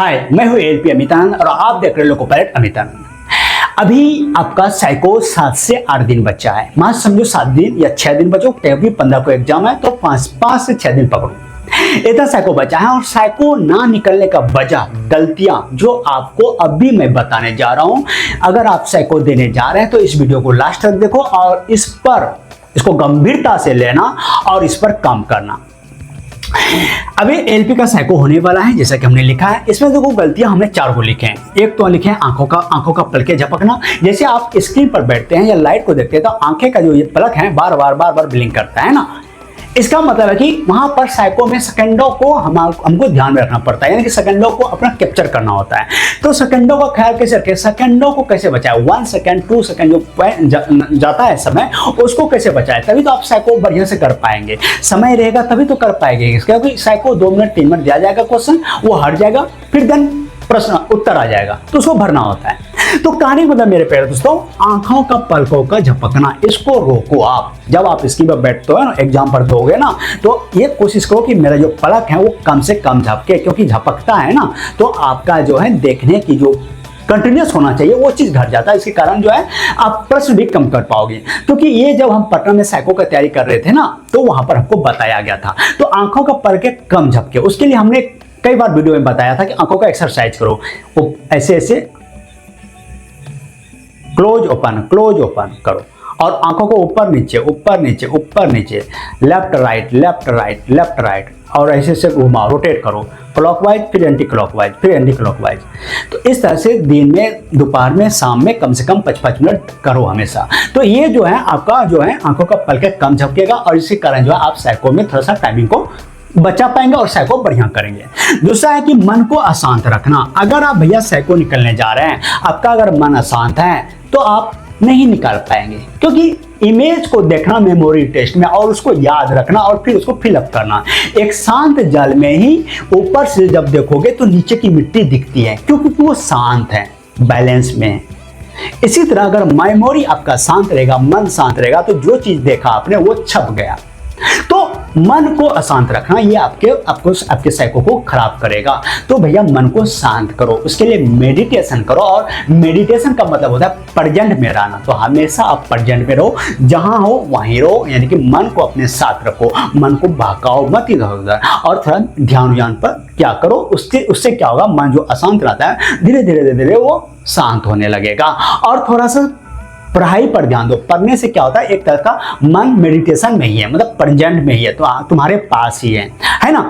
हाय, मैं हूँ एलपी अमितान और आप देख रहे हो लोको पायलट अमितान। अभी आपका साइको 7 से 8 दिन बचा है। मान समझो 7 दिन या 6 दिन बचो, अभी 15 को एग्जाम है तो 5 से 6 दिन पकड़ो, इतना साइको बचा है। और साइको ना निकलने का वजह, गलतियां जो आपको अभी मैं बताने जा रहा हूं। अगर आप साइको देने जा रहे हैं तो इस वीडियो को लास्ट तक देखो और इसको गंभीरता से लेना और इस पर काम करना। अभी एलपी का साइको होने वाला है जैसा कि हमने लिखा है। इसमें देखो गलतियां हमने 4 को लिखे हैं। एक तो लिखे हैं आंखों का पलके झपकना। जैसे आप स्क्रीन पर बैठते हैं या लाइट को देखते हैं तो आंखें का जो ये पलक है बार बार ब्लिंक करता है ना। इसका मतलब है कि वहां पर साइको में सेकंडों को हमको ध्यान में रखना पड़ता है, यानी कि सेकंडों को अपना कैप्चर करना होता है। तो सेकंडों का ख्याल कैसे रखें, सेकंडों को कैसे बचाए, 1 सेकंड 2 सेकंड जो जाता है समय, उसको कैसे बचाए, तभी तो आप साइको बढ़िया से कर पाएंगे। समय रहेगा तभी तो कर पाएंगे, क्योंकि साइको 2 मिनट 3 मिनट दिया जाएगा, क्वेश्चन वो हट जाएगा, फिर देन प्रश्न उत्तर आ जाएगा तो उसको भरना होता है। तो कहानी मतलब मेरे प्यारे दोस्तों, आंखों का पलकों का झपकना, इसको रोको। आप जब आप स्क्रीन पर बैठते हो ना, एग्जाम पर दोगे ना, तो ये कोशिश करो कि मेरा जो पलक है वो कम से कम झपके, क्योंकि झपकता है ना तो आपका जो है देखने की जो कंटिन्यूस होना चाहिए वो चीज घट जाता है। इसके कारण जो है आप प्रश्न भी कम कर पाओगे। क्योंकि ये जब हम पटना में साइको का तैयारी कर रहे थे ना तो वहां पर हमको बताया गया था, तो आंखों का पलके कम झपके, उसके लिए हमने कई बार वीडियो में बताया था कि आंखों का एक्सरसाइज करो, वो ऐसे क्लोज ओपन करो और आंखों को ऊपर नीचे, लेफ्ट राइट और ऐसे से घुमाओ, रोटेट करो, क्लॉकवाइज फिर एंटी क्लॉकवाइज। तो इस तरह से दिन में, दोपहर में, शाम में कम से कम 5-5 मिनट करो हमेशा। तो ये जो है आपका जो है आंखों का पलके कम झपकेगा और इसी कारण जो है आप साइको में थोड़ा सा टाइमिंग को बचा पाएंगे और साइको बढ़िया करेंगे। दूसरा है कि मन को अशांत रखना। अगर आप भैया साइको निकलने जा रहे हैं, आपका अगर मन अशांत है तो आप नहीं निकाल पाएंगे, क्योंकि इमेज को देखना मेमोरी टेस्ट में और उसको याद रखना और फिर उसको फिलअप करना। एक शांत जल में ही ऊपर से जब देखोगे तो नीचे की मिट्टी दिखती है, क्योंकि वो शांत है, बैलेंस में है। इसी तरह अगर मेमोरी आपका शांत रहेगा, मन शांत रहेगा, तो जो चीज देखा आपने वो छप गया। तो मन को अशांत रखना ये आपके साइको को खराब करेगा। तो भैया मन को शांत करो, उसके लिए मेडिटेशन करो। और मेडिटेशन का मतलब होता है प्रेजेंट में रहना। तो हमेशा आप प्रेजेंट में रहो, जहां हो वहीं रहो, यानी कि मन को अपने साथ रखो, मन को भटकाओ मत इधर उधर, और थोड़ा ध्यान पर क्या करो, उससे क्या होगा, मन जो अशांत रहता है धीरे धीरे वो शांत होने लगेगा। और थोड़ा सा पढ़ाई पर ध्यान दो। पढ़ने से क्या होता है, एक तरह का मन मेडिटेशन में ही है, मतलब प्रेजेंट में ही है, तो तुम्हारे पास ही है ना।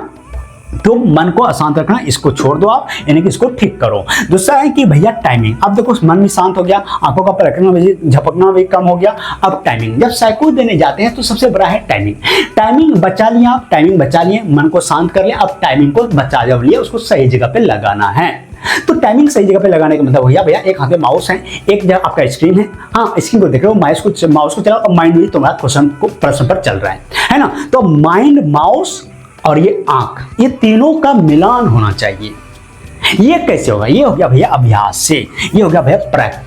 तो मन को अशांत रखना, इसको छोड़ दो आप, यानी कि इसको ठीक करो। दूसरा है कि भैया टाइमिंग। अब देखो मन भी शांत हो गया, आंखों का पलकना भी, झपकना भी कम हो गया। अब टाइमिंग, जब साइको देने जाते हैं तो सबसे बड़ा है टाइमिंग बचा लिया आप, टाइमिंग बचा लिए, मन को शांत कर लिया। अब टाइमिंग को बचा जब लिया, उसको सही जगह पे लगाना है। तो टाइमिंग सही जगह पे लगाने का मतलब भैया एक हाथ में माउस है, एक जगह आपका स्क्रीन है, हाँ स्क्रीन को देख रहे हो, माउस को चलाओ और माइंड भी तुम्हारा प्रश्न पर चल रहा है ना। तो माइंड, माउस और ये आंख, ये तीनों का मिलान होना चाहिए। ये कैसे होगा, ये हो गया भैया अभ्यास से, ये हो गया भैया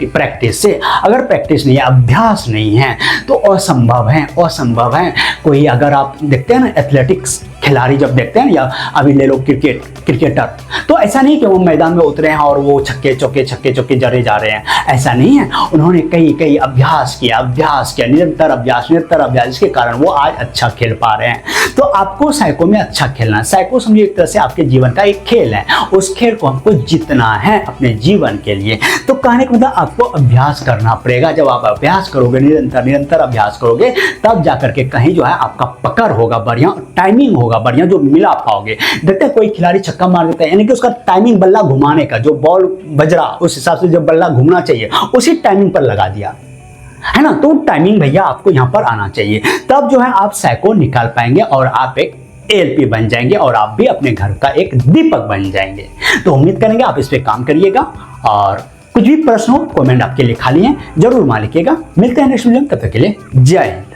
प्रैक्टिस से। अगर प्रैक्टिस नहीं है, अभ्यास नहीं है तो असंभव है। कोई अगर आप देखते हैं ना एथलेटिक्स खिलाड़ी जब देखते हैं, या अभी ले लो क्रिकेटर, तो ऐसा नहीं कि वो मैदान में उतरे हैं और वो छक्के चौके जरे जा रहे हैं, ऐसा नहीं है। उन्होंने कई अभ्यास किया, निरंतर अभ्यास, जिसके कारण वो आज अच्छा खेल पा रहे हैं। तो आपको साइको में अच्छा खेलना है। साइको समझिए एक तरह से आपके जीवन का एक खेल है, उस खेल को हमको जीतना है अपने जीवन के लिए। तो कहने का मतलब आपको अभ्यास करना पड़ेगा। जब आप अभ्यास करोगे, निरंतर अभ्यास करोगे, तब जाकर के कहीं जो है आपका पकड़ होगा बढ़िया, टाइमिंग होगा बढ़िया, जो मिला पाओगे। देखते हैं कोई खिलाड़ी छक्का मार देता है, यानी कि उसका टाइमिंग बल्ला घुमाने का, जो बॉल बज रहा उस हिसाब से जब बल्ला घूमना चाहिए उसी टाइमिंग पर लगा दिया, है ना। तो टाइमिंग भैया आपको यहाँ पर आना चाहिए, तब जो है आप साइको निकाल पाएंगे और आप एक एलपी बन जाएंगे और आप भी अपने घर का एक दीपक बन जाएंगे। तो उम्मीद करेंगे आप इस पे काम करिएगा, और कुछ भी प्रश्न हो कमेंट आपके लिए खाली है, जरूर वहां लिखिएगा। मिलते हैं नेक्स्ट वीडियो में, तब तक के लिए जय हिंद।